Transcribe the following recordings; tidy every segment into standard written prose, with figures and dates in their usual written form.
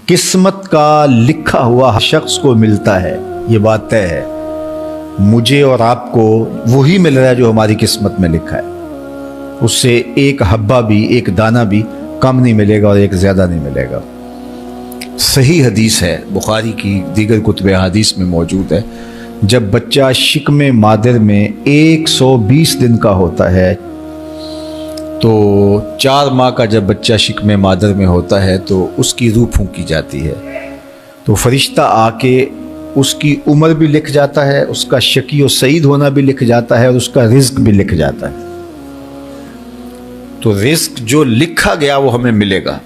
قسمت کا لکھا ہوا شخص کو ملتا ہے، یہ بات طے ہے۔ مجھے اور آپ کو وہی مل رہا ہے جو ہماری قسمت میں لکھا ہے، اس سے ایک حبہ بھی، ایک دانہ بھی کم نہیں ملے گا اور ایک زیادہ نہیں ملے گا۔ صحیح حدیث ہے، بخاری کی دیگر کتب احادیث میں موجود ہے، جب بچہ شکم مادر میں 120 دن کا ہوتا ہے تو 4 ماہ کا جب بچہ شکم مادر میں ہوتا ہے تو اس کی روح پھونکی جاتی ہے، تو فرشتہ آ کے اس کی عمر بھی لکھ جاتا ہے، اس کا شقی و سعید ہونا بھی لکھ جاتا ہے اور اس کا رزق بھی لکھ جاتا ہے۔ تو رزق جو لکھا گیا وہ ہمیں ملے گا،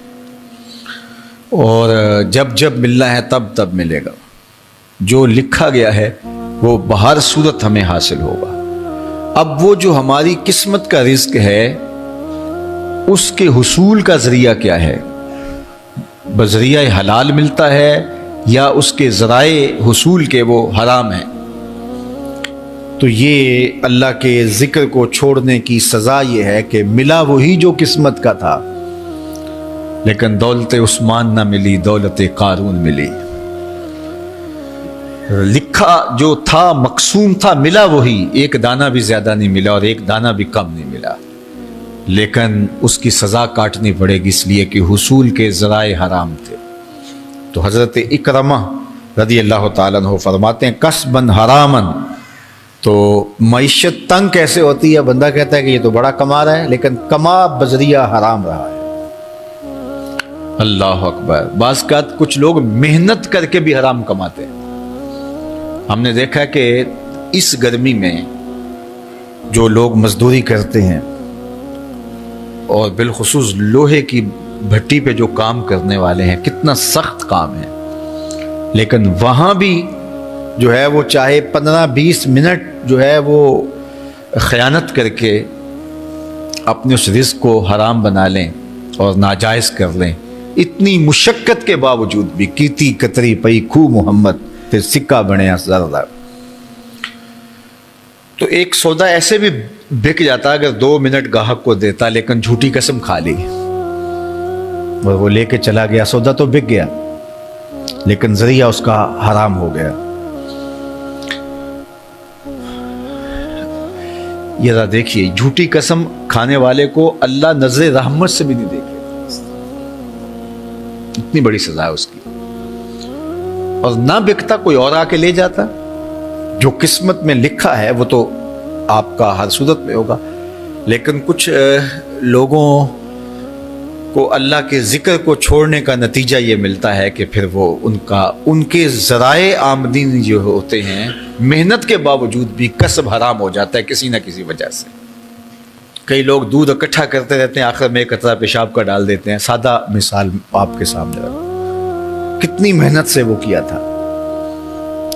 اور جب جب ملنا ہے تب تب ملے گا۔ جو لکھا گیا ہے وہ بہر صورت ہمیں حاصل ہوگا۔ اب وہ جو ہماری قسمت کا رزق ہے اس کے حصول کا ذریعہ کیا ہے؟ بذریعہ حلال ملتا ہے یا اس کے ذرائع حصول کے وہ حرام ہیں؟ تو یہ اللہ کے ذکر کو چھوڑنے کی سزا یہ ہے کہ ملا وہی جو قسمت کا تھا، لیکن دولت عثمان نہ ملی، دولت قارون ملی۔ لکھا جو تھا، مقسوم تھا، ملا وہی، ایک دانہ بھی زیادہ نہیں ملا اور ایک دانہ بھی کم نہیں ملا، لیکن اس کی سزا کاٹنی پڑے گی اس لیے کہ حصول کے ذرائع حرام تھے۔ تو حضرت اکرمہ رضی اللہ تعالیٰ عنہ فرماتے ہیں کسبن حرامن، تو معیشت تنگ کیسے ہوتی ہے؟ بندہ کہتا ہے کہ یہ تو بڑا کما رہا ہے لیکن کما بذریعہ حرام رہا ہے۔ اللہ اکبر۔ بعض کا کچھ لوگ محنت کر کے بھی حرام کماتے ہیں۔ ہم نے دیکھا کہ اس گرمی میں جو لوگ مزدوری کرتے ہیں اور بالخصوص لوہے کی بھٹی پہ جو کام کرنے والے ہیں، کتنا سخت کام ہے، لیکن وہاں بھی جو ہے وہ چاہے 15-20 منٹ جو ہے وہ خیانت کر کے اپنے اس رزق کو حرام بنا لیں اور ناجائز کر لیں، اتنی مشقت کے باوجود بھی کیتی کتری پئی خو محمد تے سکہ بنے زردہ۔ تو ایک سودا ایسے بھی بک جاتا اگر 2 منٹ گاہک کو دیتا، لیکن جھوٹی قسم کھا لی اور وہ لے کے چلا گیا، سودا تو بک گیا لیکن ذریعہ اس کا حرام ہو گیا۔ یہ ذرا دیکھیے، جھوٹی قسم کھانے والے کو اللہ نظر رحمت سے بھی نہیں دیکھے، اتنی بڑی سزا ہے اس کی، اور نہ بکتا کوئی اور آ کے لے جاتا۔ جو قسمت میں لکھا ہے وہ تو آپ کا ہر صورت میں ہوگا، لیکن کچھ لوگوں کو اللہ کے ذکر کو چھوڑنے کا نتیجہ یہ ملتا ہے کہ پھر وہ ان کے ذرائع آمدنی جو ہوتے ہیں، محنت کے باوجود بھی کسب حرام ہو جاتا ہے کسی نہ کسی وجہ سے۔ کئی لوگ دودھ اکٹھا کرتے رہتے ہیں، آخر میں ایک قطرہ پیشاب کا ڈال دیتے ہیں۔ سادہ مثال آپ کے سامنے رکھو، کتنی محنت سے وہ کیا تھا،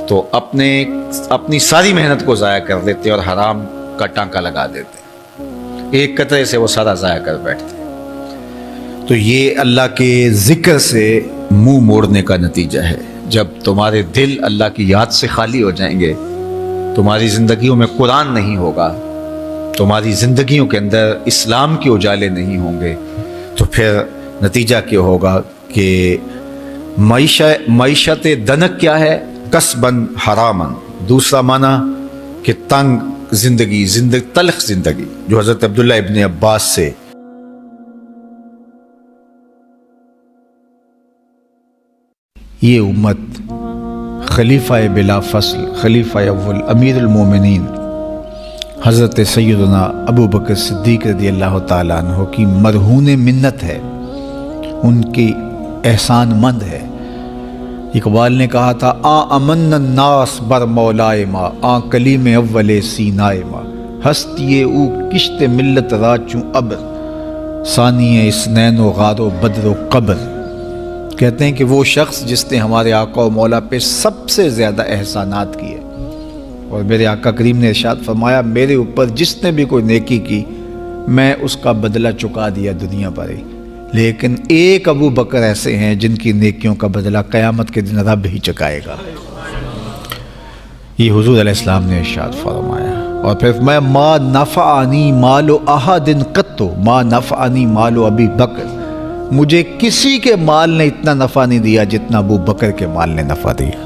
تو اپنی ساری محنت کو ضائع کر دیتے اور حرام کا ٹانکا لگا دیتے، ایک قطرے سے وہ سارا ضائع کر بیٹھتے۔ تو یہ اللہ کے ذکر سے منہ موڑنے کا نتیجہ ہے۔ جب تمہارے دل اللہ کی یاد سے خالی ہو جائیں گے، تمہاری زندگیوں میں قرآن نہیں ہوگا، تمہاری زندگیوں کے اندر اسلام کے اجالے نہیں ہوں گے، تو پھر نتیجہ کیا ہوگا کہ معیشت دنک کیا ہے؟ کسبن حرامن۔ دوسرا معنی کہ تنگ زندگی، تلخ زندگی، جو حضرت عبداللہ ابن عباس سے یہ امت خلیفہ بلا فصل، خلیفہ اول، امیر المومنین حضرت سیدنا ابو بکر صدیق رضی اللہ تعالیٰ عنہ کی مرہون منت ہے، ان کی احسان مند ہے۔ اقبال نے کہا تھا امن الناس بر مولائے ما، کلیم اول سینائے ما، ہستی او کشت ملت راچوں ابر، ثانی اسنین و غار و بدر و قبر۔ کہتے ہیں کہ وہ شخص جس نے ہمارے آقا و مولا پہ سب سے زیادہ احسانات کیے، اور میرے آقا کریم نے ارشاد فرمایا میرے اوپر جس نے بھی کوئی نیکی کی میں اس کا بدلہ چکا دیا دنیا پر ہی، لیکن ایک ابو بکر ایسے ہیں جن کی نیکیوں کا بدلہ قیامت کے دن رب ہی چکائے گا۔ یہ حضور علیہ السلام نے ارشاد فرمایا۔ اور پھر میں ما نفعنی مال احد قط، ما نفعنی مال ابی بکر مجھے کسی کے مال نے اتنا نفع نہیں دیا جتنا ابو بکر کے مال نے نفع دیا۔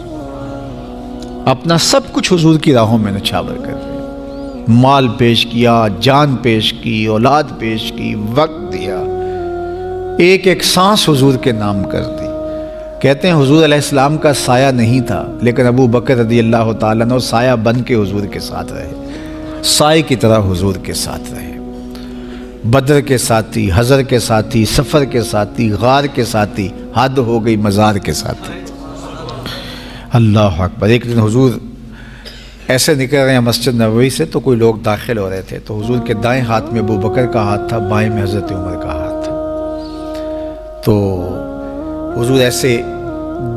اپنا سب کچھ حضور کی راہوں میں نچھاور کر دیا، مال پیش کیا، جان پیش کی، اولاد پیش کی، وقت دیا، ایک ایک سانس حضور کے نام کر دی۔ کہتے ہیں حضور علیہ السلام کا سایہ نہیں تھا، لیکن ابو بکر رضی اللہ تعالیٰ عنہ سایہ بن کے حضور کے ساتھ رہے، سائے کی طرح حضور کے ساتھ رہے۔ بدر کے ساتھی، حضر کے ساتھی، سفر کے ساتھی، غار کے ساتھی، حد ہو گئی مزار کے ساتھی۔ اللہ اکبر۔ ایک دن حضور ایسے نکل رہے ہیں مسجد نبوی سے، تو کوئی لوگ داخل ہو رہے تھے، تو حضور کے دائیں ہاتھ میں ابو بکر کا ہاتھ تھا، بائیں میں حضرت عمر کا ہاتھ تھا۔ تو حضور ایسے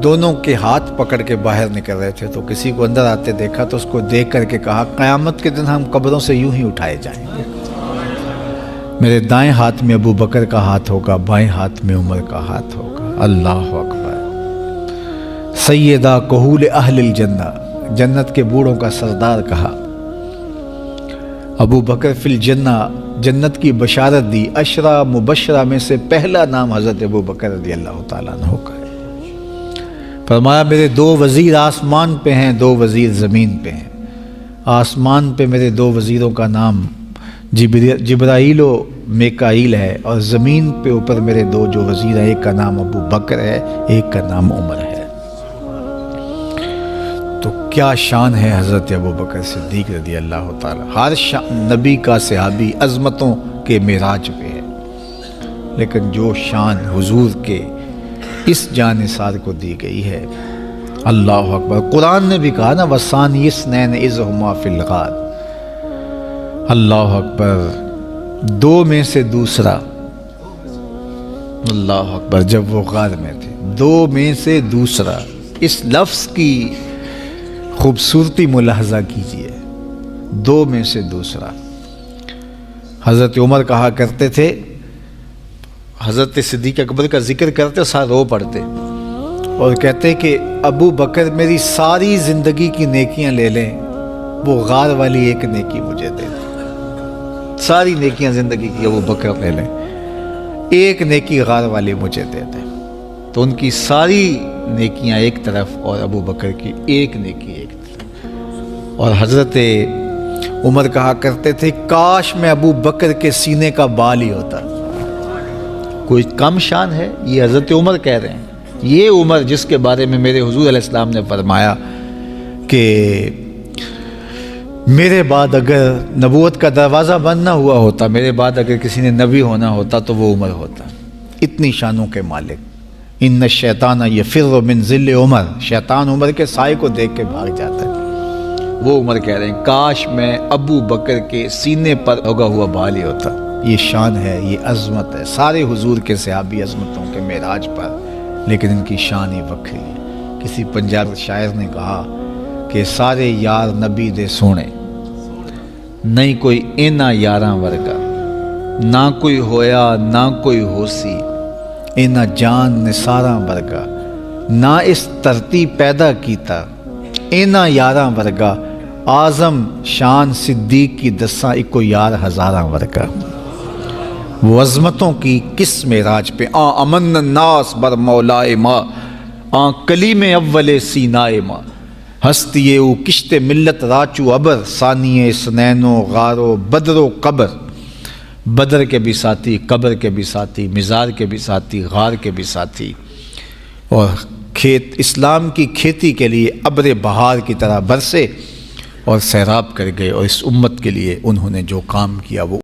دونوں کے ہاتھ پکڑ کے باہر نکل رہے تھے، تو کسی کو اندر آتے دیکھا تو اس کو دیکھ کر کے کہا، قیامت کے دن ہم قبروں سے یوں ہی اٹھائے جائیں گے، میرے دائیں ہاتھ میں ابو بکر کا ہاتھ ہوگا، بائیں ہاتھ میں عمر کا ہاتھ ہوگا۔ اللہ اکبر۔ سیدہ کہول اہل الجنہ، جنت کے بوڑھوں کا سردار کہا، ابو بکر فی الجنہ، جنت کی بشارت دی۔ عشرہ مبشرہ میں سے پہلا نام حضرت ابو بکر رضی اللہ تعالیٰ عنہ کا ہے۔ فرمایا میرے 2 وزیر آسمان پہ ہیں، 2 وزیر زمین پہ ہیں۔ آسمان پہ میرے 2 وزیروں کا نام جبرائیل و میکائیل ہے، اور زمین پہ اوپر میرے 2 جو وزیر ہیں، ایک کا نام ابو بکر ہے، ایک کا نام عمر ہے۔ تو کیا شان ہے حضرت ابو بکر صدیق رضی اللہ تعالیٰ۔ ہر نبی کا صحابی عظمتوں کے معراج پہ ہے، لیکن جو شان حضور کے اس جاں نثار کو دی گئی ہے، اللہ اکبر۔ قرآن نے بھی کہا نا، وَثَانِيَ اثْنَيْنِ إِذْ هُمَا فِي الْغَارِ۔ اللہ اکبر۔ 2 میں سے دوسرا، اللہ اکبر، جب وہ غار میں تھے، 2 میں سے دوسرا، اس لفظ کی خوبصورتی ملاحظہ کیجئے، 2 میں سے دوسرا۔ حضرت عمر کہا کرتے تھے، حضرت صدیق اکبر کا ذکر کرتے ساتھ رو پڑتے اور کہتے کہ ابو بکر میری ساری زندگی کی نیکیاں لے لیں، وہ غار والی ایک نیکی مجھے دے دیں۔ ساری نیکیاں زندگی کی ابو بکر لے لیں، ایک نیکی غار والی مجھے دے دیں۔ تو ان کی ساری نیکیاں ایک طرف اور ابو بکر کی ایک نیکی ایک طرف۔ اور حضرت عمر کہا کرتے تھے، کاش میں ابو بکر کے سینے کا بال ہی ہوتا۔ کوئی کم شان ہے؟ یہ حضرت عمر کہہ رہے ہیں، یہ عمر جس کے بارے میں میرے حضور علیہ السلام نے فرمایا کہ میرے بعد اگر نبوت کا دروازہ بند نہ ہوا ہوتا، میرے بعد اگر کسی نے نبی ہونا ہوتا تو وہ عمر ہوتا۔ اتنی شانوں کے مالک۔ ان الشیطان یفر من ظل عمر، شیطان عمر کے سائے کو دیکھ کے بھاگ جاتا ہے۔ وہ عمر کہہ رہے ہیں، کاش میں ابو بکر کے سینے پر اگا ہوا بال ہی ہوتا۔ یہ شان ہے، یہ عظمت ہے۔ سارے حضور کے صحابی عظمتوں کے معراج پر، لیکن ان کی شان ہی وکری ہے۔ کسی پنجاب شاعر نے کہا کہ سارے یار نبی دے سونے، نہیں کوئی اینا یاراں ورگا، نہ کوئی ہویا نہ کوئی ہوسی، اینا جان نثاراں ورگا، نہ اس دھرتی پیدا کیتا، اینا یاراں ورگا، اعظم شان صدیق کی دساں اکو یار ہزاراں ورگا۔ وہ عظمتوں کی کس معراج پہ، امن الناس بر مولائے ماں، کلیم اول سینائے ماں، ہستی او کشت ملت راچو ابر، ثانی سنین و غار و بدر و قبر۔ بدر کے بھی ساتھی، قبر کے بھی ساتھی، مزار کے بھی ساتھی، غار کے بھی ساتھی، اور کھیت اسلام کی کھیتی کے لیے ابر بہار کی طرح برسے اور سیراب کر گئے، اور اس امت کے لیے انہوں نے جو کام کیا وہ